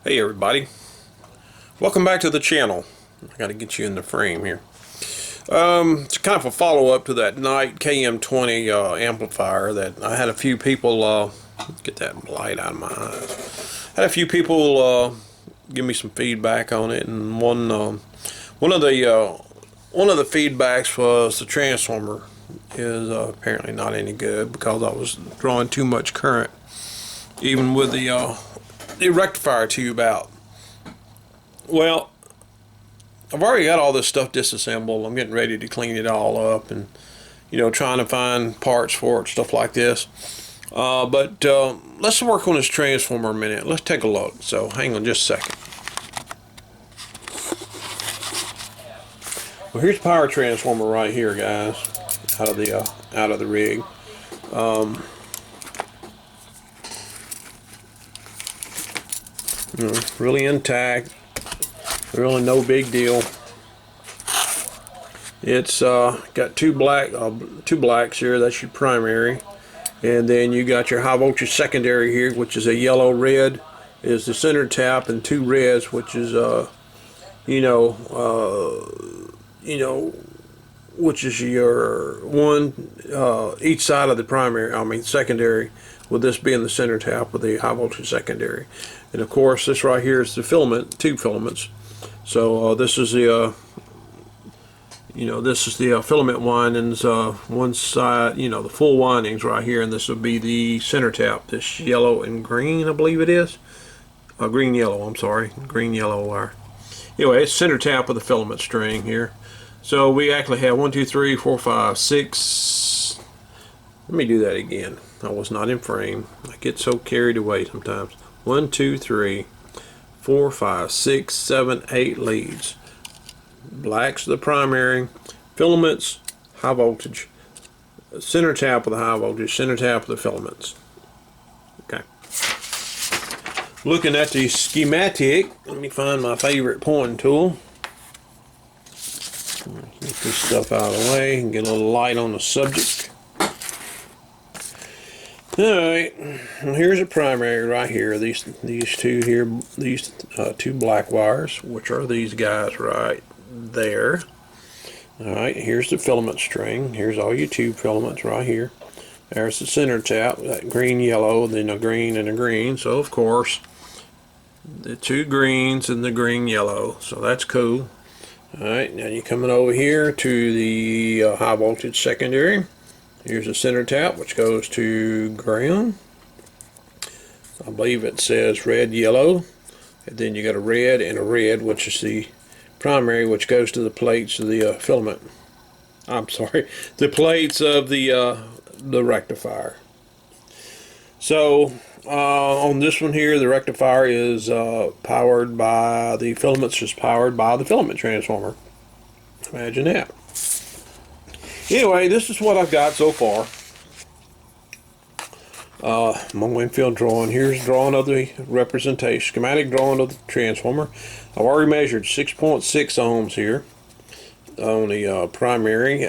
Hey everybody, welcome back to the channel. I got to get you in the frame here. It's kind of a follow-up to that Knight KM20 amplifier that I had a few people get that light out of my eyes. Had a few people give me some feedback on it, and one of the feedbacks was the transformer is apparently not any good because I was drawing too much current, even with the rectifier tube out. Well, I've already got all this stuff disassembled. I'm getting ready to clean it all up and, trying to find parts for it, stuff like this. But let's work on this transformer a minute. Let's take a look. So hang on just a second. Well, here's the power transformer right here, guys, out of the rig. Really intact. Really no big deal. It's got two blacks here. That's your primary, and then you got your high voltage secondary here, which is a yellow. Red is the center tap, and two reds, which is which is your one each side of the primary. Secondary, with this being the center tap with the high voltage secondary. And of course, this right here is the filament, two filaments. So this is the filament windings, one side, the full windings right here, and this will be the center tap, this yellow and green, I believe it is. Green yellow, I'm sorry, green yellow wire. Anyway, it's center tap with the filament string here. So we actually have 1, 2, 3, 4, 5, 6. Let me do that again. I was not in frame. I get so carried away sometimes. 1, 2, 3, 4, 5, 6, 7, 8 leads. Blacks are the primary, filaments, high voltage, center tap with the high voltage, center tap with the filaments. Okay. Looking at the schematic, let me find my favorite pointing tool. Get this stuff out of the way and get a little light on the subject. Alright, well, here's a primary right here. These two here, these two black wires, which are these guys right there. Alright, here's the filament string. Here's all your tube filaments right here. There's the center tap, that green yellow, then a green and a green. So of course, the two greens and the green yellow. So that's cool. Alright, now you're coming over here to the high voltage secondary. Here's the center tap, which goes to ground. I believe it says red, yellow. And then you got a red and a red, which is the primary, which goes to the plates of the filament. I'm sorry, the plates of the rectifier. So on this one here, the rectifier is powered by the filaments, is powered by the filament transformer. Imagine that. Anyway, this is what I've got so far. My Winfield drawing. Here's a drawing of the representation, schematic drawing of the transformer. I've already measured 6.6 ohms here on the primary.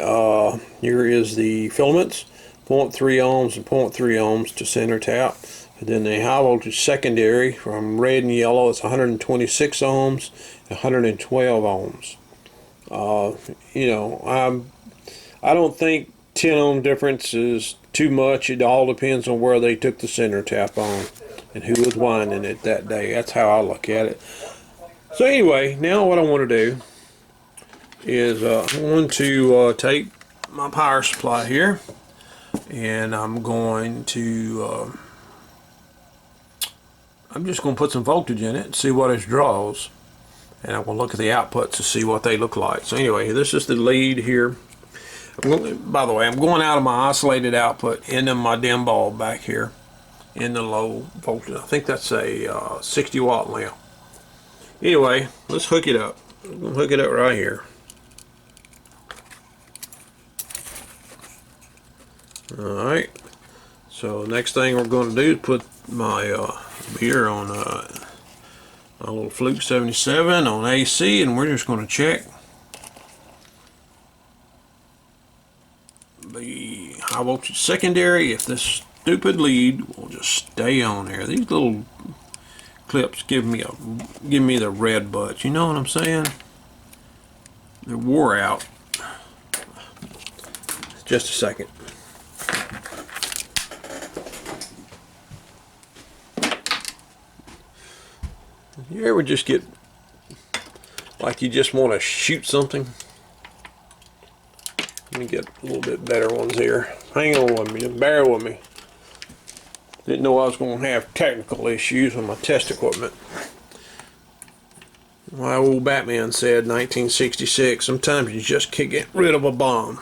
Here is the filaments, 0.3 ohms and 0.3 ohms to center tap. And then the high voltage secondary from red and yellow is 126 ohms, 112 ohms. I don't think 10 ohm difference is too much. It all depends on where they took the center tap on and who was winding it that day. That's how I look at it. So anyway, now what I want to do is I want to take my power supply here, and I'm just going to put some voltage in it and see what it draws, and I'm going to look at the outputs to see what they look like. So anyway, this is the lead here. By the way, I'm going out of my isolated output into my dim bulb back here in the low voltage. I think that's a 60 watt lamp. Anyway, let's hook it up. I'm going to hook it up right here. Alright, so next thing we're going to do is put my meter on a little Fluke 77 on AC, and we're just going to check the high voltage secondary if this stupid lead will just stay on there. These little clips give me the red butts. You know what I'm saying? They're wore out. Just a second. You ever just get like you just want to shoot something? Let me get a little bit better ones here. Hang on with me, just bear with me. Didn't know I was going to have technical issues with my test equipment. My old Batman said, 1966, sometimes you just can't get rid of a bomb.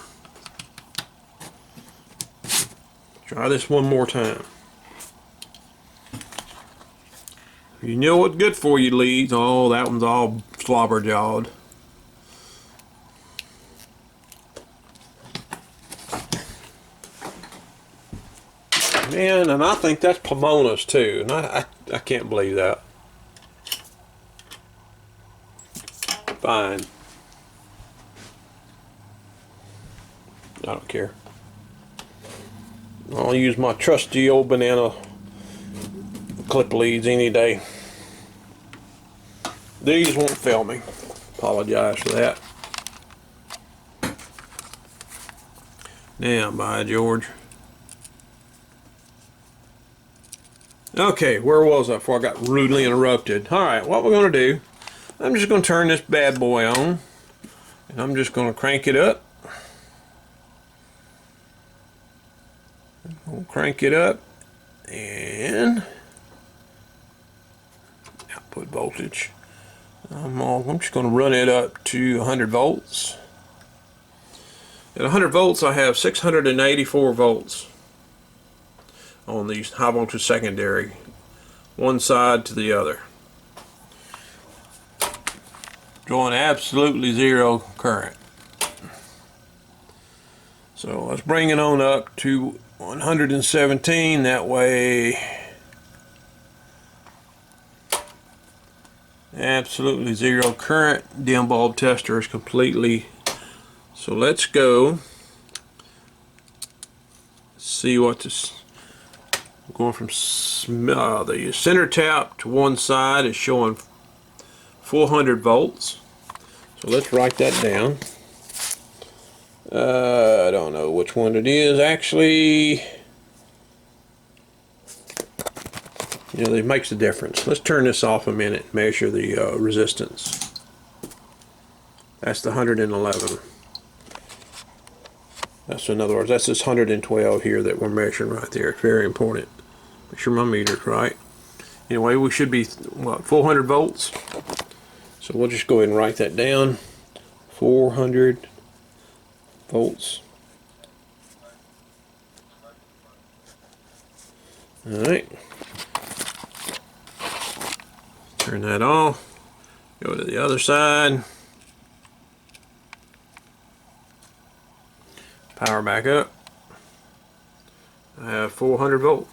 Try this one more time. You know what's good for you, leads. Oh, that one's all slobber-jawed. Man, and I think that's Pomona's too, and I can't believe that. Fine. I don't care. I'll use my trusty old banana clip leads any day. These won't fail me. Apologize for that. Now, by George. Okay, where was I before I got rudely interrupted? Alright, what we're going to do, I'm just going to turn this bad boy on, and I'm just going to crank it up. We'll crank it up, and output voltage. I'm just going to run it up to 100 volts. At 100 volts, I have 684 volts on these high voltage secondary, one side to the other. Drawing absolutely zero current. So let's bring it on up to 117, that way absolutely zero current. Dim bulb tester is completely. So let's go see what this. Going from the center tap to one side is showing 400 volts. So let's write that down. I don't know which one it is actually. You know, it makes a difference. Let's turn this off a minute and measure the resistance. That's the 111. That's, in other words, that's this 112 here that we're measuring right there. It's very important. Make sure my meter's right. Anyway, we should be, what, 400 volts? So we'll just go ahead and write that down. 400 volts. Alright. Turn that off. Go to the other side. Power back up. I have 400 volts.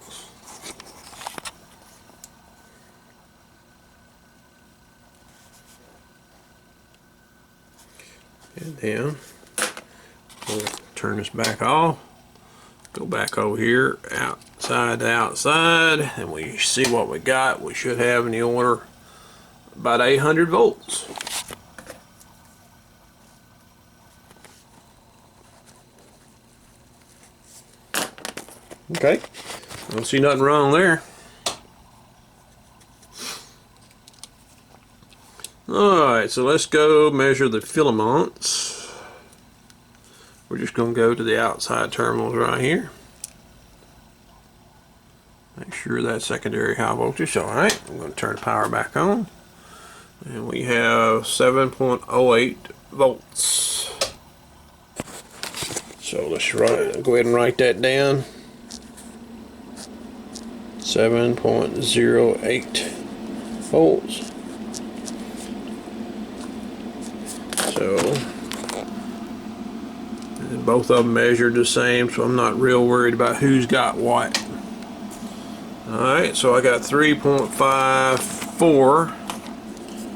And then we'll turn this back off. Go back over here, outside to outside, and we see what we got. We should have in the order about 800 volts. Okay, I don't see nothing wrong there. Alright, so let's go measure the filaments. We're just going to go to the outside terminals right here. Make sure that's secondary high voltage. Alright, I'm going to turn the power back on. And we have 7.08 volts. So let's go ahead and write that down. 7.08 volts. So both of them measured the same, so I'm not real worried about who's got what. Alright, so I got 3.54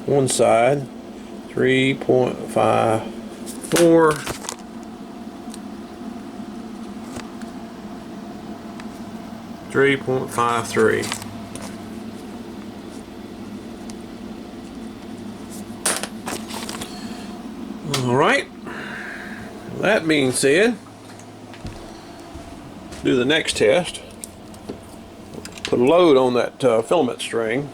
one side, 3.54 3.53. Alright, that being said, do the next test. Put a load on that filament string.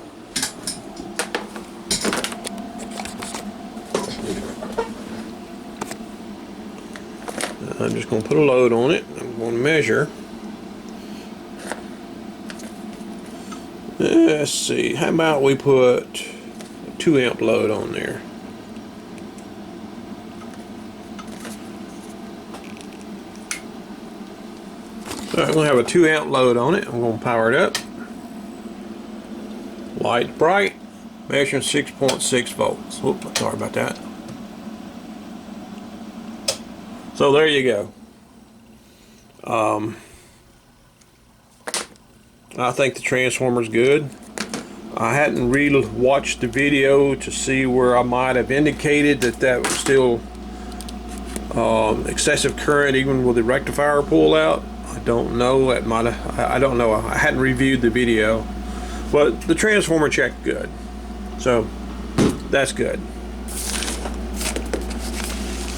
I'm just going to put a load on it. I'm going to measure. Let's see, how about we put a 2 amp load on there. So I'm going to have a 2 amp load on it. I'm going to power it up. Light bright, measuring 6.6 volts. Whoop, sorry about that. So there you go. I think the transformer's good. I hadn't really watched the video to see where I might have indicated that was still excessive current even with the rectifier pull out. I don't know. That might have, I don't know. I hadn't reviewed the video, but the transformer checked good, so that's good.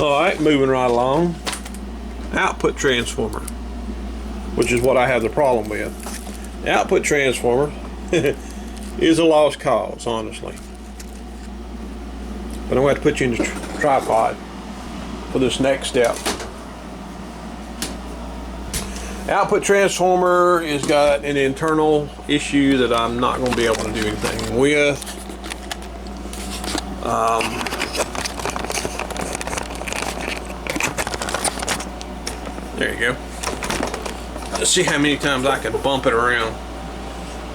All right, moving right along. Output transformer, which is what I have the problem with. The output transformer is a lost cause, honestly. But I'm going to have to put you in the tripod for this next step. Output transformer has got an internal issue that I'm not going to be able to do anything with. There you go. Let's see how many times I can bump it around.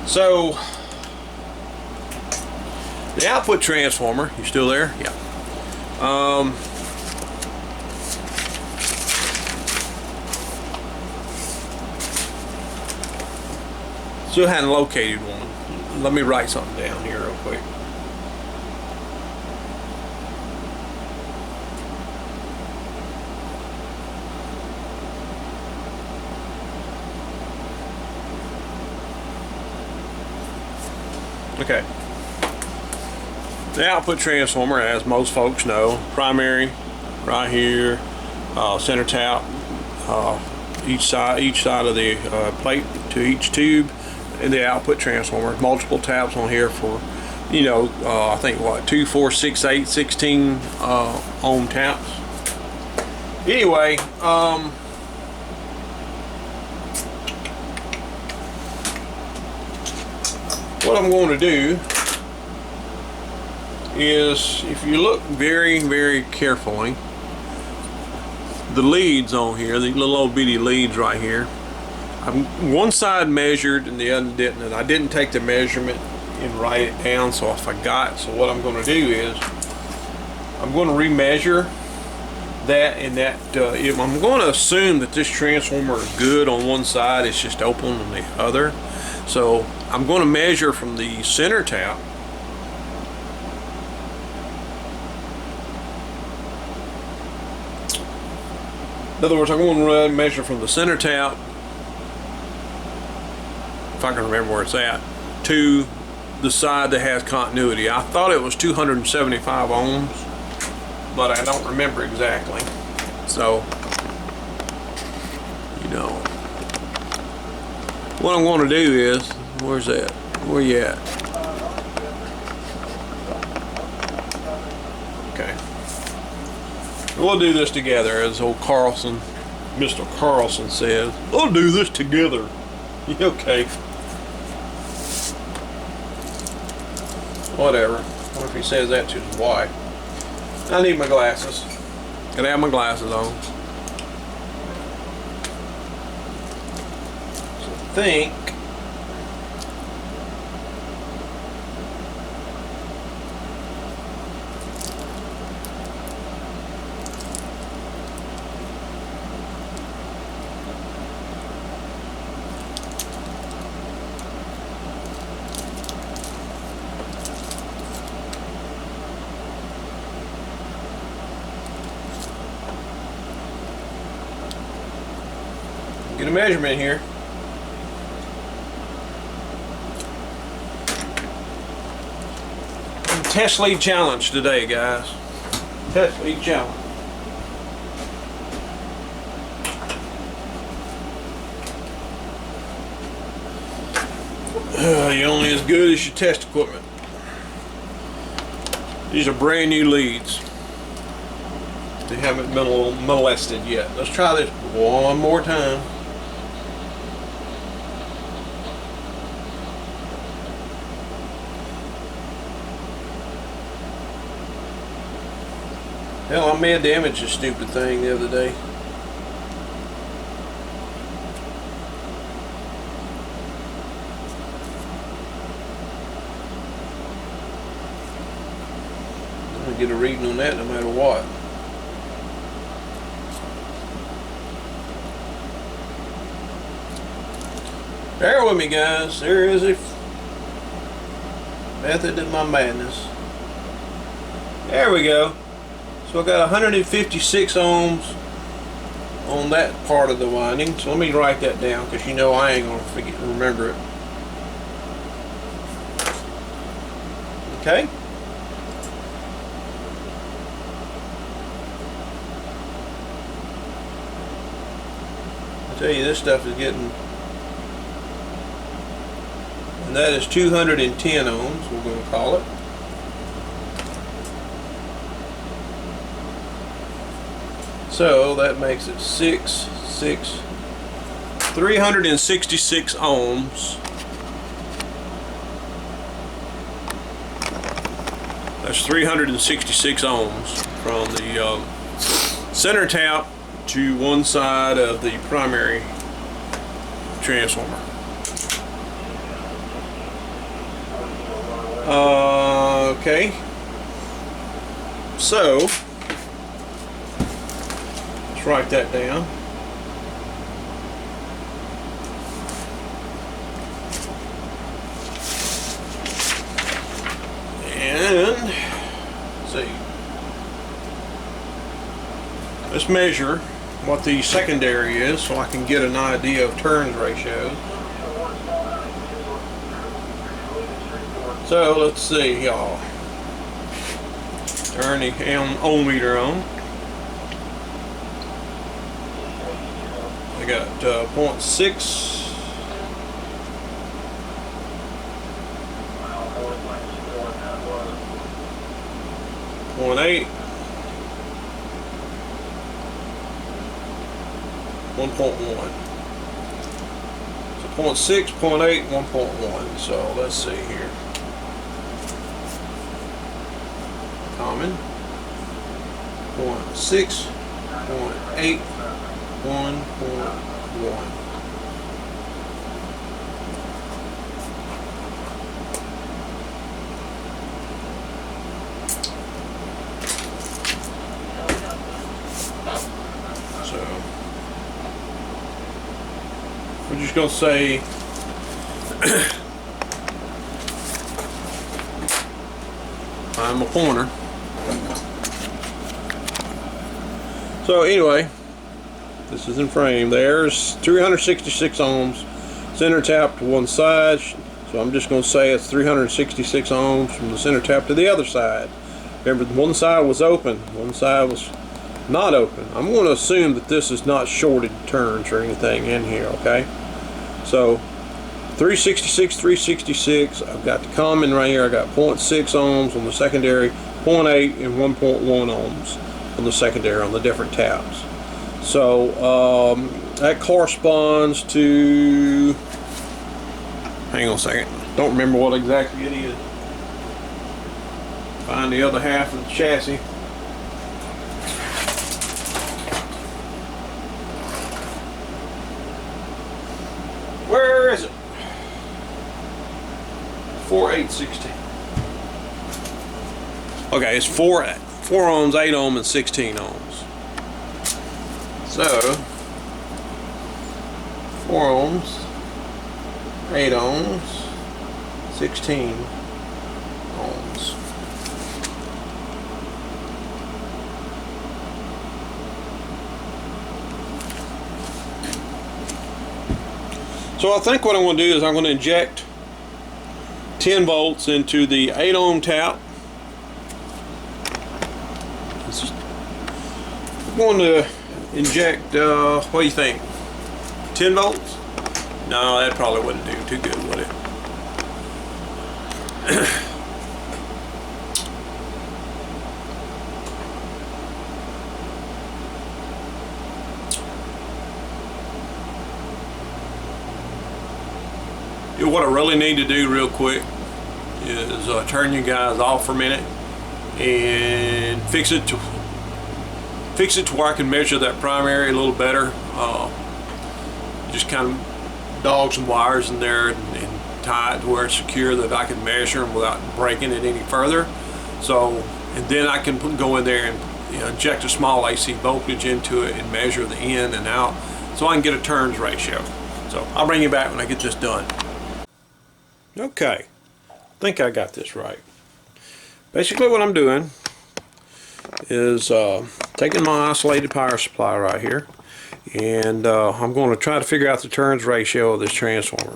So, the output transformer, you still there? Yeah. Still hadn't located one. Let me write something down here real quick. Okay. The output transformer, as most folks know, primary right here, center tap, each side of the plate to each tube, and the output transformer. Multiple taps on here for, you know, I think what, 2, 4, 6, 8, 16 ohm taps. Anyway, what I'm going to do is, if you look very, very carefully, the leads on here, the little old bitty leads right here, one side measured and the other didn't, and I didn't take the measurement and write it down, so I forgot. So what I'm going to do is I'm going to remeasure that, and that I'm going to assume that this transformer is good on one side, it's just open on the other. So I'm going to measure from the center tap. In other words, I'm going to measure from the center tap, if I can remember where it's at, to the side that has continuity. I thought it was 275 ohms, but I don't remember exactly. So, you know, what I'm going to do is, where's that? Where you at? Okay. We'll do this together, as old Carlson, Mr. Carlson says. We'll do this together. Okay. Whatever. What if he says that to his wife? I need my glasses. Gotta have my glasses on. So I think get a measurement here. Test lead challenge today, guys. Test each channel. You're only as good as your test equipment. These are brand new leads. They haven't been molested yet. Let's try this one more time. Hell, I may have damaged this stupid thing the other day. I'm gonna get a reading on that no matter what. Bear with me, guys. There is a method in my madness. There we go. So I got 156 ohms on that part of the winding. So let me write that down, because you know I ain't gonna remember it. Okay. I tell you, this stuff is getting. And that is 210 ohms, we're going to call it. So that makes it 366 ohms. That's 366 ohms from the center tap to one side of the primary transformer. Okay, so let's write that down. And let's see. Let's measure what the secondary is so I can get an idea of turns ratios. So let's see, y'all. Turn the ohm meter on. I got 0.6. 0.8. 1.1. So 0.6, 0.8, 1.1. So let's see here. Common 0.6, 0.8, 1.1. So we're just going to say I'm a pointer. So anyway, this is in frame. There's 366 ohms, center tap to one side. So I'm just going to say it's 366 ohms from the center tap to the other side. Remember, one side was open, one side was not open. I'm going to assume that this is not shorted turns or anything in here, okay? So 366, 366. I've got the common right here. I got 0.6 ohms on the secondary, 0.8 and 1.1 ohms on the secondary on the different taps. So that corresponds to, hang on a second, don't remember what exactly it is. Find the other half of the chassis. Where is it? 4/816. Okay, it's 4 ohms, 8 ohms, and 16 ohms. So 4 ohms, 8 ohms, 16 ohms. So I think what I'm going to do is I'm going to inject 10 volts into the 8 ohm tap. I'm going to inject, what do you think, 10 volts? No, that probably wouldn't do too good, would it? What I really need to do real quick is turn you guys off for a minute and fix it to where I can measure that primary a little better. Just kind of dog some wires in there and tie it to where it's secure that I can measure them without breaking it any further. So, and then I can go in there and inject a small AC voltage into it and measure the in and out so I can get a turns ratio. So I'll bring you back when I get this done. Okay, I think I got this right. Basically what I'm doing is taking my isolated power supply right here, and I'm going to try to figure out the turns ratio of this transformer.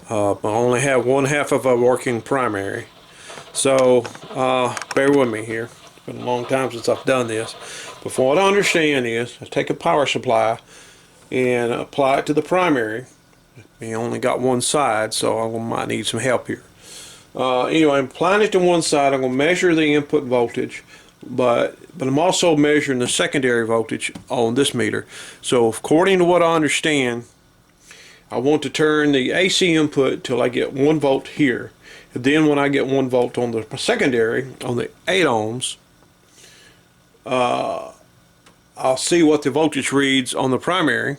I only have 1/2 of a working primary, so bear with me here. It's been a long time since I've done this. But from what I understand is, I take a power supply and apply it to the primary. We only got one side, so I might need some help here. Anyway, I'm applying it to one side. I'm going to measure the input voltage, but I'm also measuring the secondary voltage on this meter. So according to what I understand, I want to turn the AC input till I get 1 volt here. And then when I get 1 volt on the secondary, on the 8 ohms, I'll see what the voltage reads on the primary,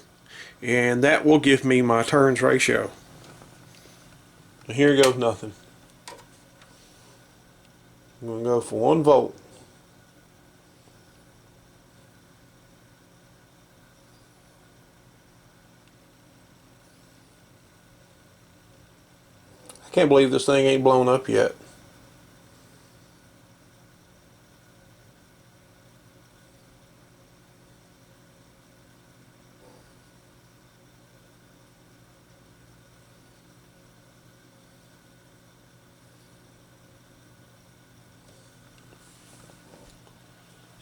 and that will give me my turns ratio. And here goes nothing. I'm going to go for 1 volt. I can't believe this thing ain't blown up yet.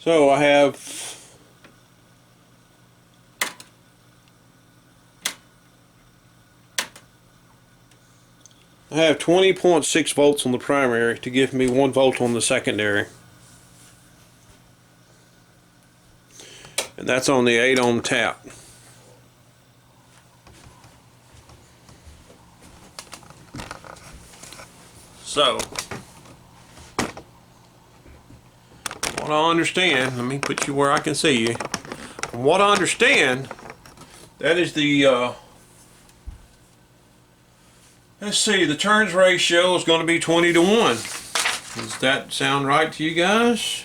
So I have 20.6 volts on the primary to give me 1 volt on the secondary. And that's on the 8 ohm tap. So, what I understand, let me put you where I can see you. From what I understand, that is the let's see, the turns ratio is going to be 20 to 1. Does that sound right to you guys?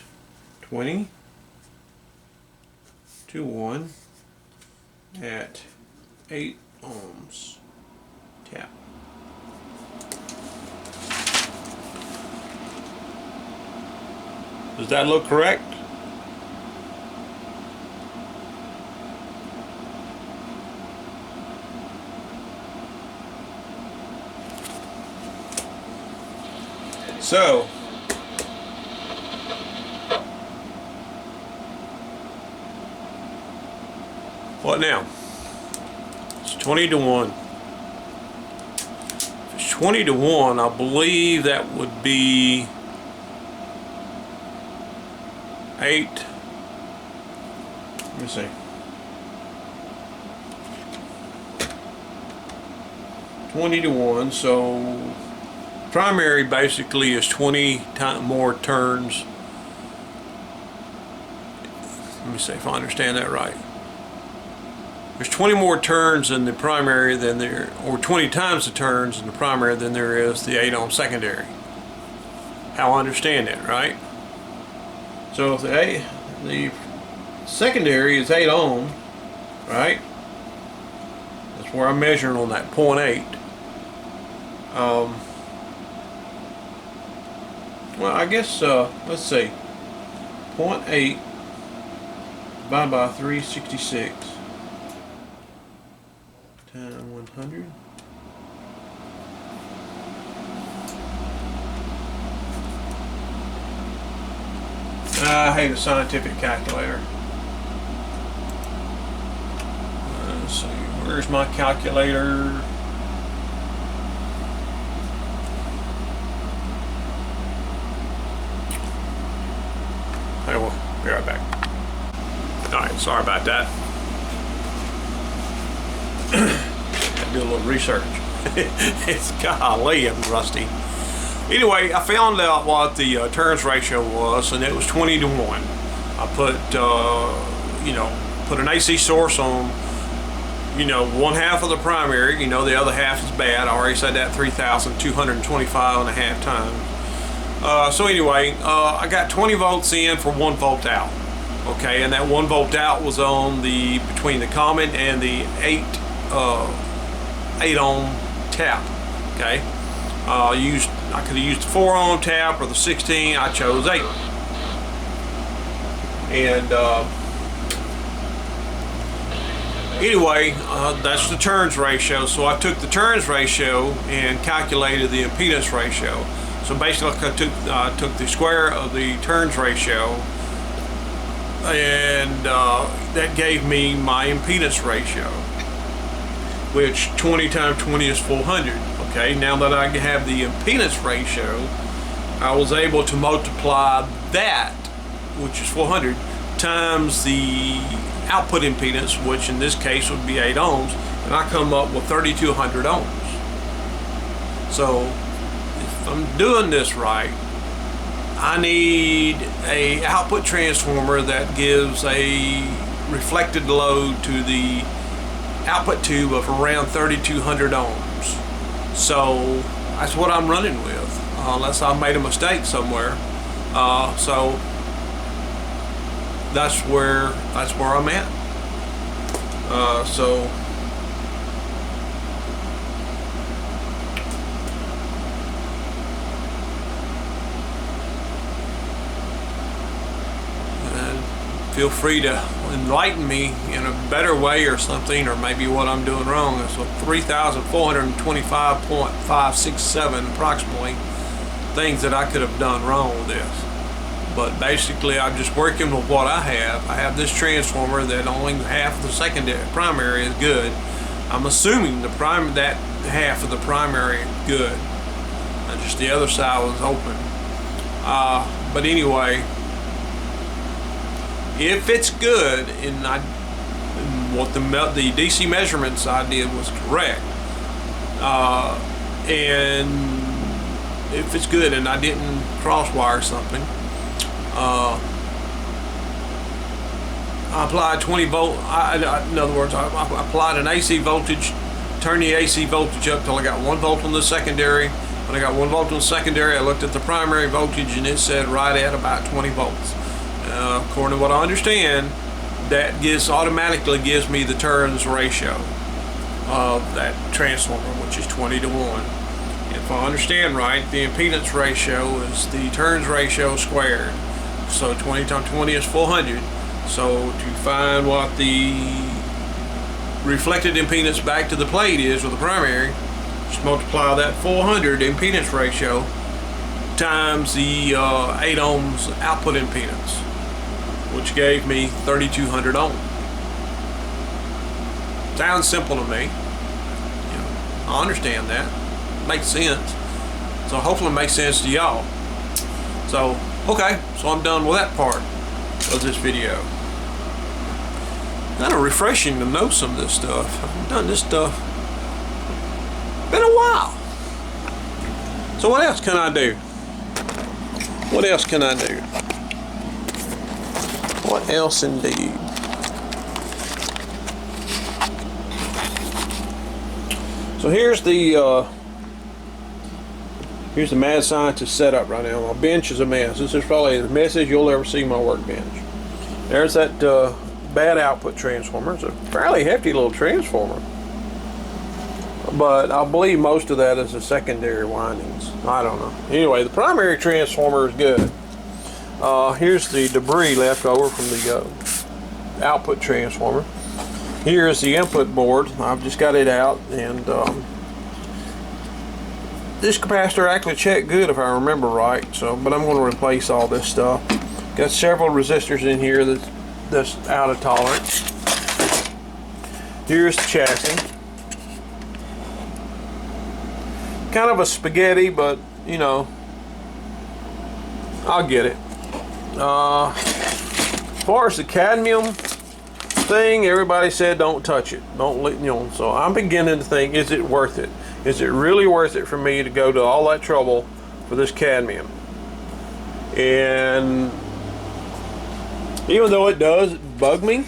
20 to 1 at 8 ohms tap. Does that look correct? So, what now? It's 20 to 1. If it's 20 to 1, I believe that would be 8. Let me see. $20 to 1, so primary basically is 20 times more turns. Let me see if I understand that right. There's 20 more turns in the primary than there, or 20 times the turns in the primary than there is the 8 ohm secondary. How I understand it, right? So if the secondary is 8 ohm, right? That's where I'm measuring on that 0.8. Well, I guess, let's see, 0.8 divided by 366 times 100. I hate a scientific calculator. Let's see, where's my calculator? I will be right back. Alright, sorry about that. I do a little research. It's golly, I'm rusty. Anyway, I found out what the turns ratio was, and it was 20 to 1. I put, put an AC source on, one half of the primary, the other half is bad. I already said that 3,225 and a half times. So anyway, I got 20 volts in for 1 volt out. Okay, and that 1 volt out was on between the common and the 8 ohm tap. Okay, I could have used the 4 ohm tap or the 16. I chose 8. And anyway, that's the turns ratio. So I took the turns ratio and calculated the impedance ratio. So basically, I took the square of the turns ratio, and that gave me my impedance ratio, which 20 times 20 is 400. Okay, now that I have the impedance ratio, I was able to multiply that, which is 400, times the output impedance, which in this case would be 8 ohms, and I come up with 3,200 ohms. So if I'm doing this right, I need a output transformer that gives a reflected load to the output tube of around 3,200 ohms. So that's what I'm running with, unless I made a mistake somewhere. So that's where I'm at. Feel free to enlighten me in a better way or something, or maybe what I'm doing wrong. It's 3,425.567 approximately things that I could have done wrong with this. But basically, I'm just working with what I have. I have this transformer that only half of the primary is good. I'm assuming that half of the primary is good, and just the other side was open. But anyway, if it's good, and what the DC measurements I did was correct, and if it's good and I didn't crosswire something, I applied 20 volt. In other words, I applied an AC voltage, turned the AC voltage up till I got 1 volt on the secondary. When I got 1 volt on the secondary, I looked at the primary voltage, and it said right at about 20 volts. According to what I understand, that automatically gives me the turns ratio of that transformer, which is 20 to 1. If I understand right, the impedance ratio is the turns ratio squared. So 20 times 20 is 400. So to find what the reflected impedance back to the plate is with the primary, just multiply that 400 impedance ratio times the 8 ohms output impedance, which gave me 3,200 ohms. Sounds simple to me. I understand that. Makes sense. So hopefully it makes sense to y'all. So, okay, so I'm done with that part of this video. Kind of refreshing to know some of this stuff. I've done this stuff. Been a while. So what else can I do? What else can I do? What else indeed? So here's the mad scientist setup right now. My bench is a mess. This is probably the messest you'll ever see my workbench. There's that bad output transformer. It's a fairly hefty little transformer, but I believe most of that is the secondary windings. I don't know. Anyway, the primary transformer is good. Here's the debris left over from the output transformer. Here's the input board. I've just got it out, and this capacitor actually checked good if I remember right. But I'm going to replace all this stuff. Got several resistors in here that's out of tolerance. Here's the chassis. Kind of a spaghetti, but you know, I'll get it. As far as the cadmium thing, everybody said don't touch it. Don't let, you know, so I'm beginning to think, is it worth it? Is it really worth it for me to go to all that trouble for this cadmium? And even though it does bug me,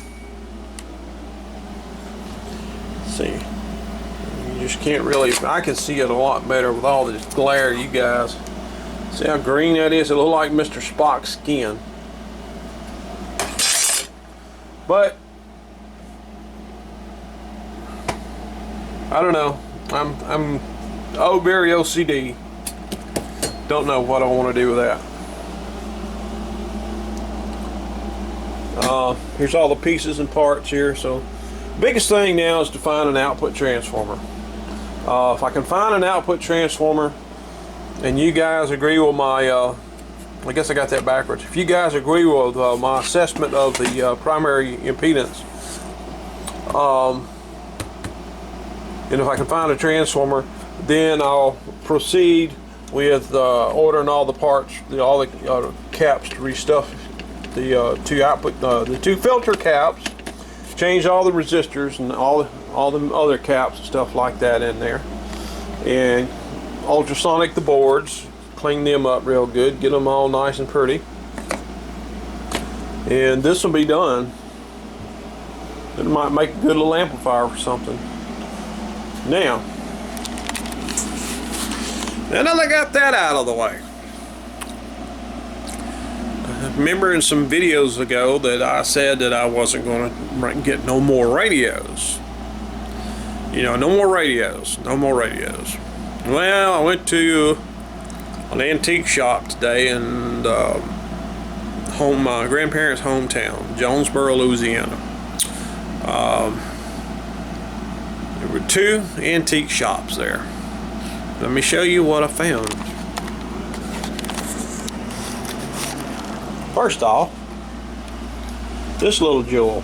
let's see, you just can't really, I can see it a lot better with all this glare, you guys. See how green that is? It looks like Mr. Spock's skin. But I don't know. I'm very OCD. Don't know what I want to do with that. Here's all the pieces and parts here. So biggest thing now is to find an output transformer. If I can find an output transformer and you guys agree with my I guess I got that backwards. If you guys agree with my assessment of the primary impedance, and if I can find a transformer, then I'll proceed with ordering all the parts, all the caps to restuff the two filter caps, change all the resistors and all the other caps and stuff like that in there, and ultrasonic the boards, clean them up real good, get them all nice and pretty, and this will be done. It might make a good little amplifier for something. Now that I got that out of the way, I remember in some videos ago that I said that I wasn't going to get no more radios. You know, no more radios, no more radios. Well, I went to an antique shop today in my grandparents' hometown, Jonesboro, Louisiana. There were two antique shops there. Let me show you what I found. First off, this little jewel.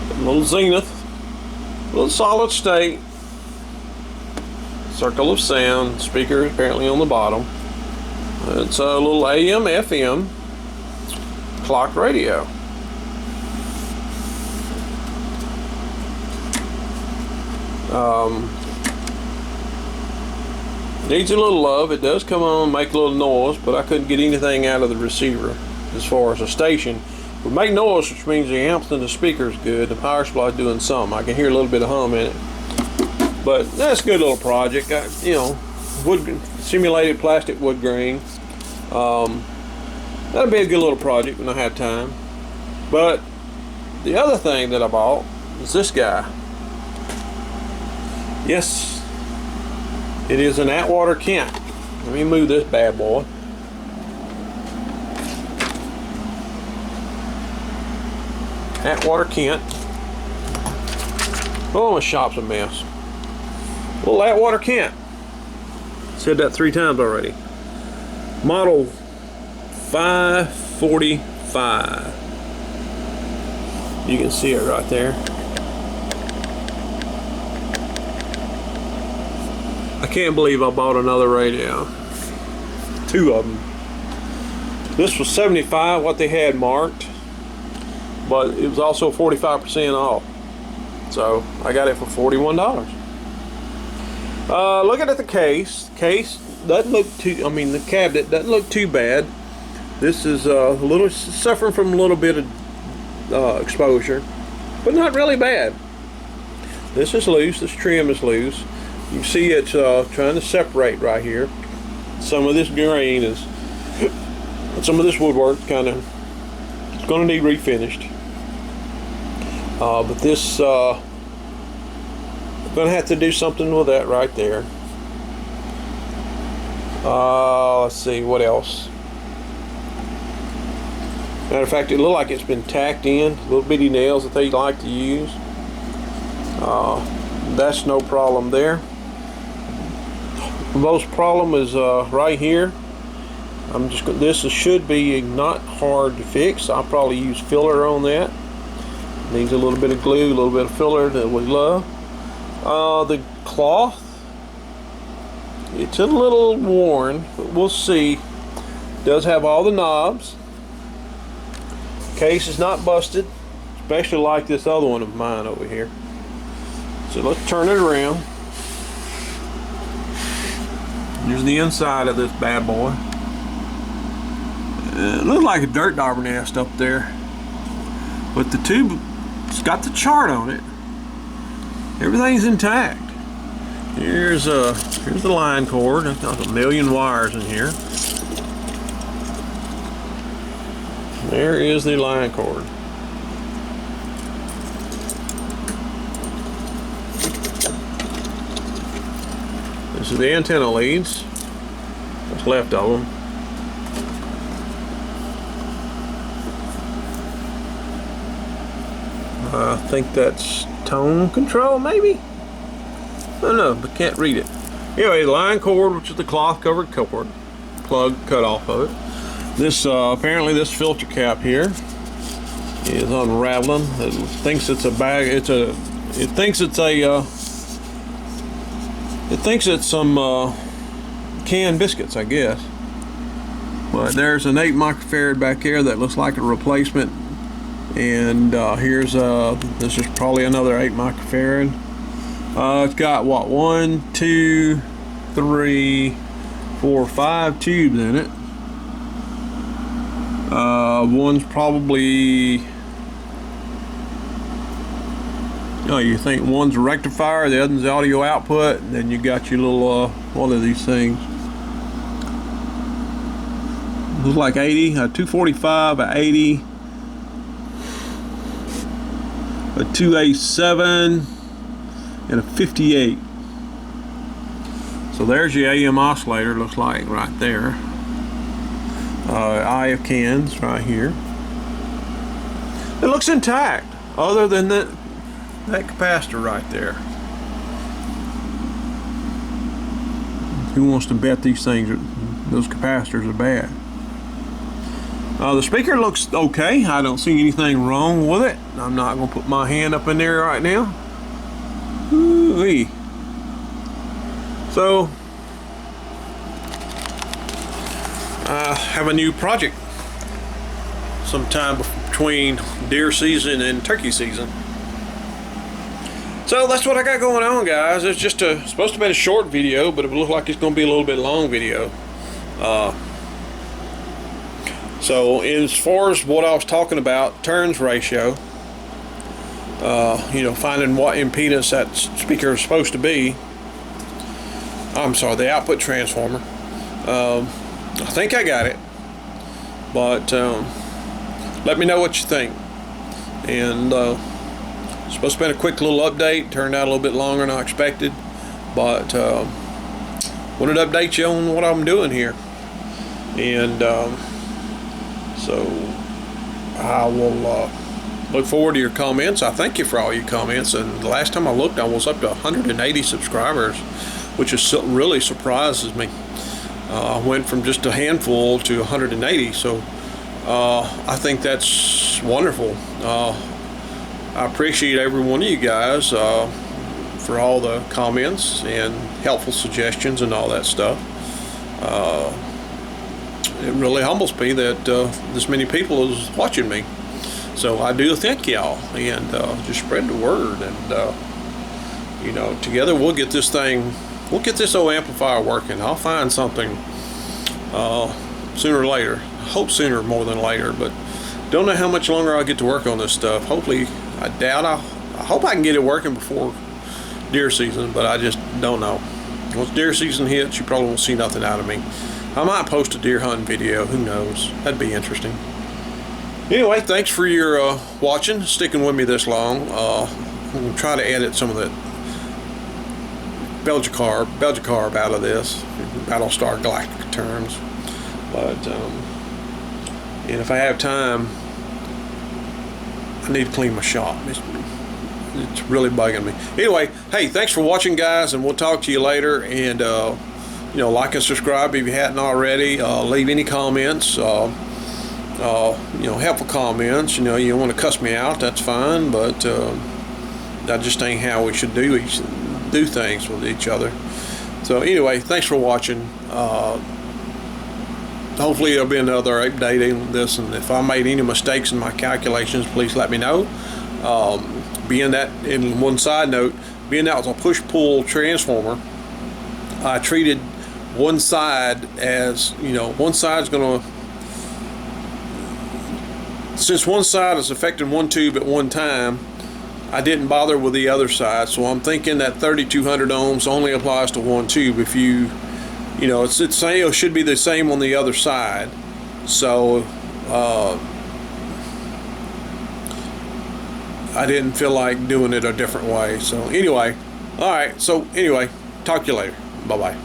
A little Zenith, a little solid state, circle of sound, speaker apparently on the bottom. It's a little AM, FM clock radio. Needs a little love. It does come on and make a little noise, but I couldn't get anything out of the receiver as far as a station. It would make noise, which means the amps and the speaker is good. The power supply is doing something. I can hear a little bit of hum in it. But that's a good little project. You know, wood simulated plastic wood grain. That'll be a good little project when I have time. But the other thing that I bought is this guy. Yes, it is an Atwater Kent. Let me move this bad boy. Atwater Kent. Oh, my shop's a mess. Little Atwater Kent. Said that 3 times already. Model 545. You can see it right there. I can't believe I bought another radio. 2 of them. This was $75, what they had marked, but it was also 45% off. So I got it for $41. Looking at the case. Case doesn't look too. I mean, the cabinet doesn't look too bad. This is a little suffering from a little bit of exposure, but not really bad. This is loose. This trim is loose. You can see it's trying to separate right here. Some of this grain is, some of this woodwork kind of, it's going to need refinished. But this, I'm going to have to do something with that right there. Let's see, what else? Matter of fact, it looked like it's been tacked in, little bitty nails that they like to use. That's no problem there. The most problem is right here. This should be not hard to fix. I'll probably use filler on that. Needs a little bit of glue, a little bit of filler that we love. The cloth, it's a little worn, but we'll see. It does have all the knobs. Case is not busted, especially like this other one of mine over here. So let's turn it around. Here's the inside of this bad boy. It looks like a dirt dauber nest up there, but the tube, it's got the chart on it. Everything's intact. Here's the line cord. I've got a million wires in here. There is the line cord. This is the antenna leads. What's left of them. I think that's tone control, maybe? I don't know, but can't read it. Anyway, the line cord, which is the cloth covered cord, plug cut off of it. This apparently this filter cap here is unraveling. It thinks it's a bag. It thinks it's some canned biscuits, I guess. But there's an 8 microfarad back here that looks like a replacement. And here's this is probably another 8 microfarad. It's got what, 1, 2, 3, 4, 5 tubes in it. One's probably, you think one's a rectifier, the other's the audio output, and then you got your little what are these things? Looks like 80, a 245, a 80, a 287, and a 58. So there's your AM oscillator, looks like right there. Eye of cans right here. It looks intact, other than that capacitor right there. Who wants to bet these things those capacitors are bad? The speaker looks okay. I don't see anything wrong with it. I'm not going to put my hand up in there right now. Ooh-wee. So I have a new project sometime between deer season and turkey season. So that's what I got going on, guys. It's just supposed to be a short video, but it looks like it's going to be a little bit long video. So as far as what I was talking about, turns ratio, finding what impedance that speaker is supposed to be. I'm sorry, the output transformer. I think I got it, but let me know what you think. And it's supposed to be a quick little update. Turned out a little bit longer than I expected, but wanted to update you on what I'm doing here. And so I will look forward to your comments. I thank you for all your comments. And the last time I looked, I was up to 180 subscribers, which is really surprises me. I went from just a handful to 180, so I think that's wonderful. I appreciate every one of you guys for all the comments and helpful suggestions and all that stuff. It really humbles me that this many people is watching me. So I do thank y'all, and just spread the word, and together we'll get this thing. We'll get this old amplifier working. I'll find something sooner or later. I hope sooner more than later, but don't know how much longer I'll get to work on this stuff. Hopefully, I hope I can get it working before deer season, but I just don't know. Once deer season hits, you probably won't see nothing out of me. I might post a deer hunting video. Who knows? That'd be interesting. Anyway, thanks for your watching, sticking with me this long. I'm going to try to edit some of the Belgicarb out of this, Battlestar Galactica terms. But, and if I have time, I need to clean my shop. It's really bugging me. Anyway, hey, thanks for watching, guys, and we'll talk to you later. And like and subscribe if you hadn't already. Leave any comments, helpful comments. You want to cuss me out, that's fine, but that just ain't how we should do things with each other. So anyway, thanks for watching. Hopefully there'll be another update on this, and if I made any mistakes in my calculations, please let me know. Being that, in one side note, being that was a push-pull transformer, I treated one side as, one side's going to, since one side is affecting one tube at one time, I didn't bother with the other side. So I'm thinking that 3200 ohms only applies to one tube. If it should be the same on the other side. So I didn't feel like doing it a different way. So anyway, all right. So anyway, talk to you later. Bye-bye.